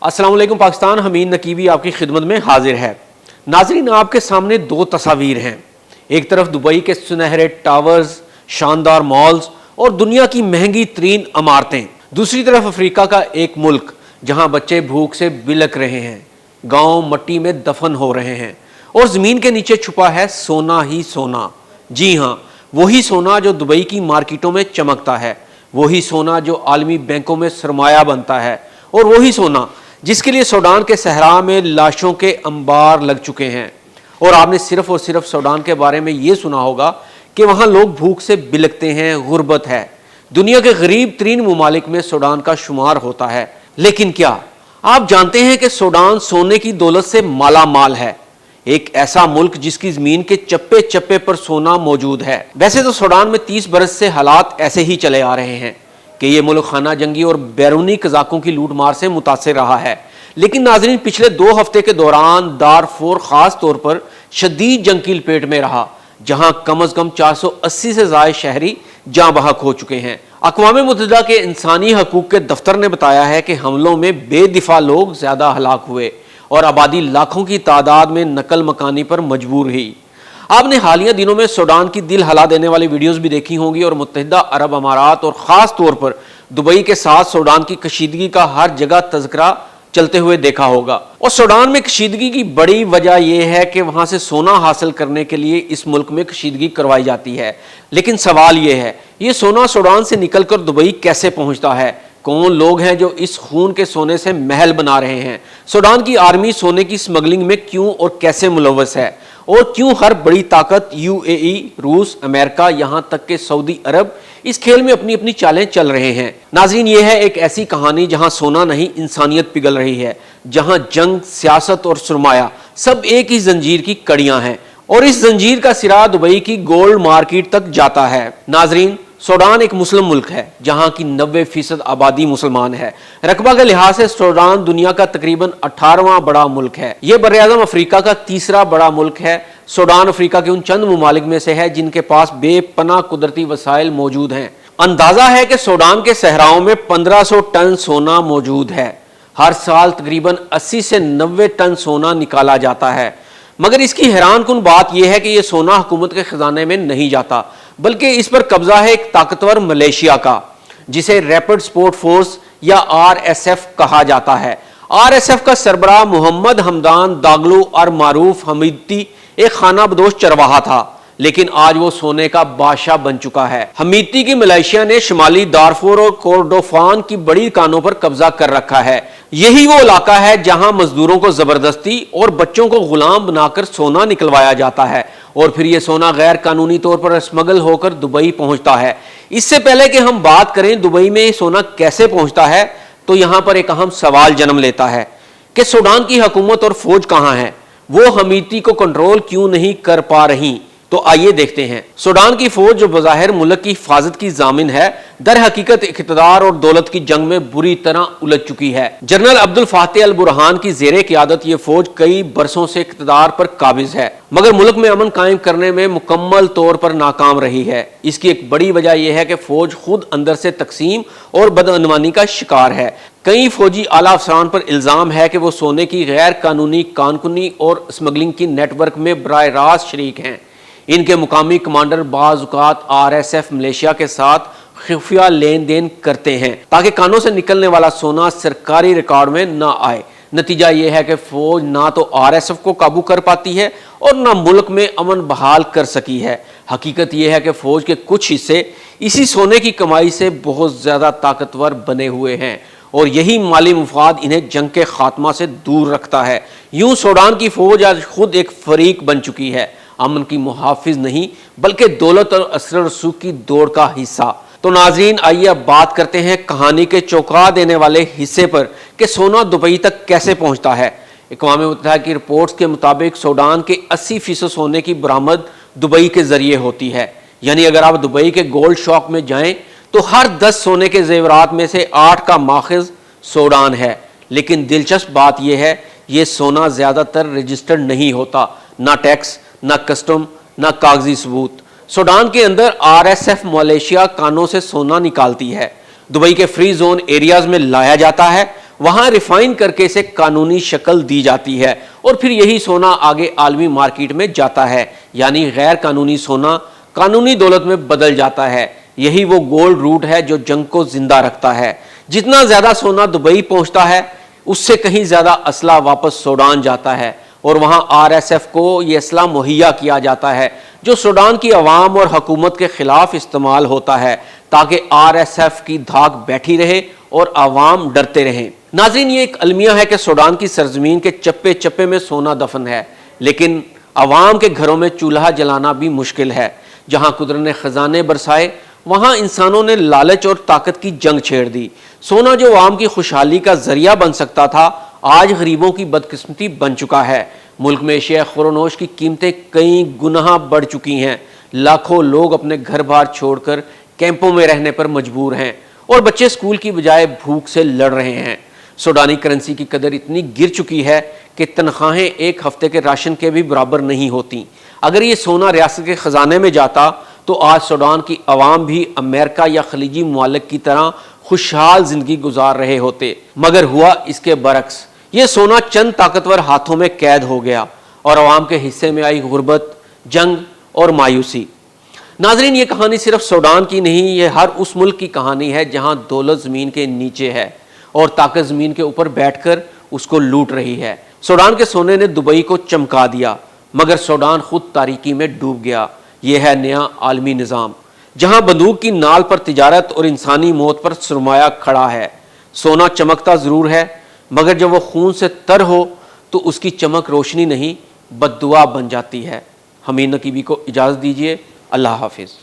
السلام علیکم پاکستان، حمید نقیبی آپ کی خدمت میں حاضر ہے۔ ناظرین، آپ کے سامنے دو تصاویر ہیں۔ ایک طرف دبئی کے سنہرے ٹاورز، شاندار مالز اور دنیا کی مہنگی ترین عمارتیں، دوسری طرف افریقہ کا ایک ملک جہاں بچے بھوک سے بلک رہے ہیں، گاؤں مٹی میں دفن ہو رہے ہیں اور زمین کے نیچے چھپا ہے سونا ہی سونا۔ جی ہاں، وہی سونا جو دبئی کی مارکیٹوں میں چمکتا ہے، وہی سونا جو عالمی بینکوں میں سرمایہ بنتا ہے، اور وہی سونا جس کے لیے سوڈان کے صحرا میں لاشوں کے انبار لگ چکے ہیں۔ اور آپ نے صرف اور صرف سوڈان کے بارے میں یہ سنا ہوگا کہ وہاں لوگ بھوک سے بلکتے ہیں، غربت ہے۔ دنیا کے غریب ترین ممالک میں سوڈان کا شمار ہوتا ہے۔ لیکن کیا آپ جانتے ہیں کہ سوڈان سونے کی دولت سے مالا مال ہے؟ ایک ایسا ملک جس کی زمین کے چپے چپے پر سونا موجود ہے۔ ویسے تو سوڈان میں 30 برس سے حالات ایسے ہی چلے آ رہے ہیں کہ یہ ملک خانہ جنگی اور بیرونی قزاقوں کی لوٹ مار سے متاثر رہا ہے۔ لیکن ناظرین، پچھلے 2 ہفتے کے دوران دارفور خاص طور پر شدید جنگ کی لپیٹ میں رہا، جہاں کم از کم 480 سے زائد شہری جاں بحق ہو چکے ہیں۔ اقوام متحدہ کے انسانی حقوق کے دفتر نے بتایا ہے کہ حملوں میں بے دفاع لوگ زیادہ ہلاک ہوئے اور آبادی لاکھوں کی تعداد میں نقل مکانی پر مجبور ہوئی۔ آپ نے حالیہ دنوں میں سوڈان کی دل ہلا دینے والی ویڈیوز بھی دیکھی ہوں گی اور متحدہ عرب امارات اور خاص طور پر دبئی کے ساتھ سوڈان کی کشیدگی کا ہر جگہ تذکرہ چلتے ہوئے دیکھا ہوگا۔ اور سوڈان میں کشیدگی کی بڑی وجہ یہ ہے کہ وہاں سے سونا حاصل کرنے کے لیے اس ملک میں کشیدگی کروائی جاتی ہے۔ لیکن سوال یہ ہے، یہ سونا سوڈان سے نکل کر دبئی کیسے پہنچتا ہے؟ کون لوگ ہیں جو اس خون کے سونے سے محل بنا رہے ہیں؟ سوڈان کی آرمی سونے کی سمگلنگ میں کیوں اور کیسے ملوث ہے؟ اور کیوں ہر بڑی طاقت UAE، روس، امریکہ، یہاں تک کہ سعودی عرب اس کھیل میں اپنی اپنی چالیں چل رہے ہیں؟ ناظرین، یہ ہے ایک ایسی کہانی جہاں سونا نہیں انسانیت پگھل رہی ہے، جہاں جنگ، سیاست اور سرمایہ سب ایک ہی زنجیر کی کڑیاں ہیں، اور اس زنجیر کا سرا دبئی کی گولڈ مارکیٹ تک جاتا ہے۔ ناظرین، سوڈان ایک مسلم ملک ہے جہاں کی 90% آبادی مسلمان ہے۔ رقبہ کے لحاظ سے سوڈان دنیا کا تقریباً 18واں بڑا ملک ہے۔ یہ براعظم افریقہ کا 3را بڑا ملک ہے۔ سوڈان افریقہ کے ان چند ممالک میں سے ہے جن کے پاس بے پناہ قدرتی وسائل موجود ہیں۔ اندازہ ہے کہ سوڈان کے صحراؤں میں 1500 ٹن سونا موجود ہے۔ ہر سال تقریباً 80 سے 90 ٹن سونا نکالا جاتا ہے۔ مگر اس کی حیران کن بات یہ ہے کہ یہ سونا حکومت کے خزانے میں نہیں جاتا، بلکہ اس پر قبضہ ہے ایک طاقتور ملیشیا کا، جسے ریپڈ سپورٹ فورس یا RSF کہا جاتا ہے۔ RSF کا سربراہ محمد حمدان داگلو اور معروف حمیدتی ایک خانہ بدوش چرواہا تھا، لیکن آج وہ سونے کا بادشاہ بن چکا ہے۔ حمیدتی کی ملیشیا نے شمالی دارفور اور کوردوفان کی بڑی کانوں پر قبضہ کر رکھا ہے۔ یہی وہ علاقہ ہے جہاں مزدوروں کو زبردستی اور بچوں کو غلام بنا کر سونا نکلوایا جاتا ہے، اور پھر یہ سونا غیر قانونی طور پر اسمگل ہو کر دبئی پہنچتا ہے۔ اس سے پہلے کہ ہم بات کریں دبئی میں یہ سونا کیسے پہنچتا ہے، تو یہاں پر ایک اہم سوال جنم لیتا ہے کہ سوڈان کی حکومت اور فوج کہاں ہے؟ وہ حمیدتی کو کنٹرول کیوں نہیں کر پا رہی؟ تو آئیے دیکھتے ہیں۔ سوڈان کی فوج جو بظاہر ملک کی حفاظت کی ضامن ہے، در حقیقت اقتدار اور دولت کی جنگ میں بری طرح الجھ چکی ہے۔ جنرل عبد الفاتح البرہان کی زیر قیادت یہ فوج کئی برسوں سے اقتدار پر قابض ہے، مگر ملک میں امن قائم کرنے میں مکمل طور پر ناکام رہی ہے۔ اس کی ایک بڑی وجہ یہ ہے کہ فوج خود اندر سے تقسیم اور بدعنوانی کا شکار ہے۔ کئی فوجی اعلیٰ افسران پر الزام ہے کہ وہ سونے کی غیر قانونی کانکنی اور اسمگلنگ کی نیٹ ورک میں براہ راست شریک ہیں۔ ان کے مقامی کمانڈر بعض اوقات RSF ملیشیا کے ساتھ خفیہ لین دین کرتے ہیں تاکہ کانوں سے نکلنے والا سونا سرکاری ریکارڈ میں نہ آئے۔ نتیجہ یہ ہے کہ فوج نہ تو RSF کو قابو کر پاتی ہے اور نہ ملک میں امن بحال کر سکی ہے۔ حقیقت یہ ہے کہ فوج کے کچھ حصے اسی سونے کی کمائی سے بہت زیادہ طاقتور بنے ہوئے ہیں، اور یہی مالی مفاد انہیں جنگ کے خاتمہ سے دور رکھتا ہے۔ یوں سوڈان کی فوج آج خود ایک فریق بن چکی ہے، امن کی محافظ نہیں بلکہ دولت اور اثر و رسوخ کی دوڑ کا حصہ۔ تو ناظرین، آئیے اب بات کرتے ہیں کہانی کے چونکا دینے والے حصے پر کہ سونا دبئی تک کیسے پہنچتا ہے۔ اقوام متحدہ کی رپورٹس کے مطابق سوڈان کے 80% سونے کی برآمد دبئی کے ذریعے ہوتی ہے۔ یعنی اگر آپ دبئی کے گولڈ شاپ میں جائیں تو ہر 10 سونے کے زیورات میں سے 8 کا ماخذ سوڈان ہے۔ لیکن دلچسپ بات یہ ہے، یہ سونا زیادہ تر رجسٹرڈ نہیں ہوتا، نہ ٹیکس، نہ کسٹم، نہ کاغذی ثبوت۔ سوڈان کے اندر RSF ملیشیا کانوں سے سونا نکالتی ہے، دبئی کے فری زون ایریاز میں لایا جاتا ہے وہاں ریفائن کر کے اسے قانونی شکل دی جاتی ہے اور پھر یہی سونا آگے عالمی مارکیٹ میں جاتا ہے، یعنی غیر قانونی سونا قانونی دولت میں بدل جاتا ہے۔ یہی وہ گولڈ روٹ ہے جو جنگ کو زندہ رکھتا ہے۔ جتنا زیادہ سونا دبئی پہنچتا ہے اس سے کہیں زیادہ اسلحہ واپس سوڈان جاتا ہے اور وہاں RSF کو یہ اسلحہ مہیا کیا جاتا ہے جو سوڈان کی عوام اور حکومت کے خلاف استعمال ہوتا ہے تاکہ RSF کی دھاک بیٹھی رہے اور عوام ڈرتے رہیں۔ ناظرین، یہ ایک المیہ ہے کہ سوڈان کی سرزمین کے چپے چپے میں سونا دفن ہے، لیکن عوام کے گھروں میں چولہا جلانا بھی مشکل ہے۔ جہاں قدرت نے خزانے برسائے وہاں انسانوں نے لالچ اور طاقت کی جنگ چھیڑ دی۔ سونا جو عوام کی خوشحالی کا ذریعہ بن سکتا تھا آج غریبوں کی بدقسمتی بن چکا ہے۔ ملک میں اشیاء خورونوش کی قیمتیں کئی گنا بڑھ چکی ہیں۔ لاکھوں لوگ اپنے گھر بار چھوڑ کر کیمپوں میں رہنے پر مجبور ہیں اور بچے اسکول کی بجائے بھوک سے لڑ رہے ہیں۔ سوڈانی کرنسی کی قدر اتنی گر چکی ہے کہ تنخواہیں ایک ہفتے کے راشن کے بھی برابر نہیں ہوتی۔ اگر یہ سونا ریاست کے خزانے میں جاتا تو آج سوڈان کی عوام بھی امریکہ یا خلیجی ممالک کی طرح خوشحال زندگی گزار رہے ہوتے، مگر ہوا اس کے برعکس۔ یہ سونا چند طاقتور ہاتھوں میں قید ہو گیا اور عوام کے حصے میں آئی غربت، جنگ اور مایوسی۔ ناظرین، یہ کہانی صرف سوڈان کی نہیں، یہ ہر اس ملک کی کہانی ہے جہاں دولت زمین کے نیچے ہے اور طاقت زمین کے اوپر بیٹھ کر اس کو لوٹ رہی ہے۔ سوڈان کے سونے نے دبئی کو چمکا دیا، مگر سوڈان خود تاریکی میں ڈوب گیا۔ یہ ہے نیا عالمی نظام جہاں بندوق کی نال پر تجارت اور انسانی موت پر سرمایہ کھڑا ہے۔ سونا چمکتا ضرور ہے، مگر جب وہ خون سے تر ہو تو اس کی چمک روشنی نہیں بد دعا بن جاتی ہے۔ حمید نقیبی کو اجازت دیجیے، اللہ حافظ۔